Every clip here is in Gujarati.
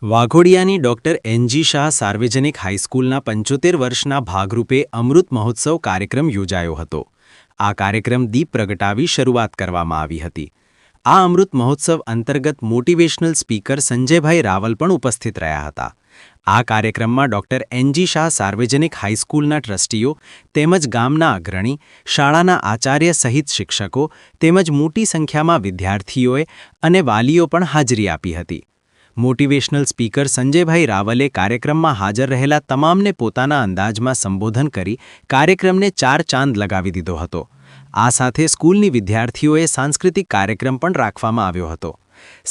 વાઘોડિયાની ડોક્ટર એનજી શાહ સાર્વજનિક હાઈસ્કૂલના 75 વર્ષના ભાગરૂપે અમૃત મહોત્સવ કાર્યક્રમ યોજાયો હતો. આ કાર્યક્રમ દીપ પ્રગટાવી શરૂઆત કરવામાં આવી હતી. આ અમૃત મહોત્સવ અંતર્ગત મોટિવેશનલ સ્પીકર સંજયભાઈ રાવલ પણ ઉપસ્થિત રહ્યા હતા. આ કાર્યક્રમમાં ડોક્ટર એનજી શાહ સાર્વજનિક હાઈસ્કૂલના ટ્રસ્ટીઓ તેમજ ગામના અગ્રણી, શાળાના આચાર્ય સહિત શિક્ષકો તેમજ મોટી સંખ્યામાં વિદ્યાર્થીઓએ અને વાલીઓ પણ હાજરી આપી હતી. મોટિવેશનલ સ્પીકર સંજયભાઈ રાવલે કાર્યક્રમમાં હાજર રહેલા તમામને પોતાના અંદાજમાં સંબોધન કરી કાર્યક્રમને 4 ચાંદ લગાવી દીધો હતો. આ સાથે સ્કૂલની વિદ્યાર્થીઓએ સાંસ્કૃતિક કાર્યક્રમ પણ રાખવામાં આવ્યો હતો.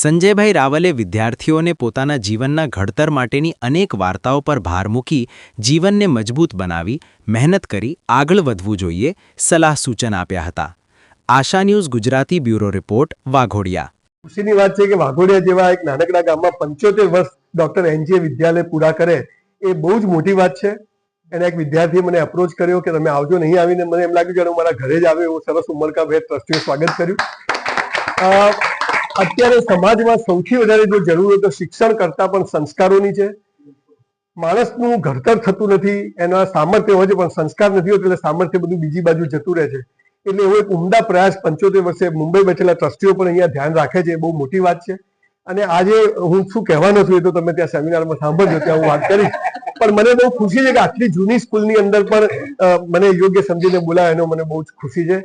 સંજયભાઈ રાવલે વિદ્યાર્થીઓને પોતાના જીવનના ઘડતર માટેની અનેક વાર્તાઓ પર ભાર મૂકી જીવનને મજબૂત બનાવી મહેનત કરી આગળ વધવું જોઈએ સલાહ સૂચન આપ્યા હતા. Asha news Gujarati bureau report, Waghodia. ખુશીની વાત છે કે વાઘોડિયા જેવા એક નાનકડા ગામમાં 75 વર્ષ ડોક્ટર એનજીએ વિદ્યાલય પૂરા કરે એ બહુ જ મોટી વાત છે. એને એક વિદ્યાર્થીએ મને અપ્રોચ કર્યો કે તમે આવજો, નહીં આવીને મને એમ લાગ્યું કે મારા ઘરે જ આવે એવું સરસ ઉમળકાભેર ટ્રસ્ટીએ સ્વાગત કર્યું. અત્યારે સમાજમાં સૌથી વધારે જો જરૂર હોય તો શિક્ષણ કરતા પણ સંસ્કારોની છે. માણસનું ઘડતર થતું નથી, એના સામર્થ્ય હોય છે પણ સંસ્કાર નથી હોતું, એટલે સામર્થ્ય બધું બીજી બાજુ જતું રહે છે. એટલે એવો એક ઉમદા પ્રયાસ 75 વર્ષે મુંબઈ બેઠેલા ટ્રસ્ટીઓ પણ અહીંયા ધ્યાન રાખે છે. એ બહુ મોટી વાત છે. અને આજે હું શું કહેવાનો છું એ તો તમે ત્યાં સેમિનારમાં સાંભળજો, ત્યાં હું વાત કરીશ. પણ મને બહુ ખુશી છે કે આટલી જૂની સ્કૂલની અંદર પણ મને યોગ્ય સમજીને બોલાય, એનો મને બહુ જ ખુશી છે.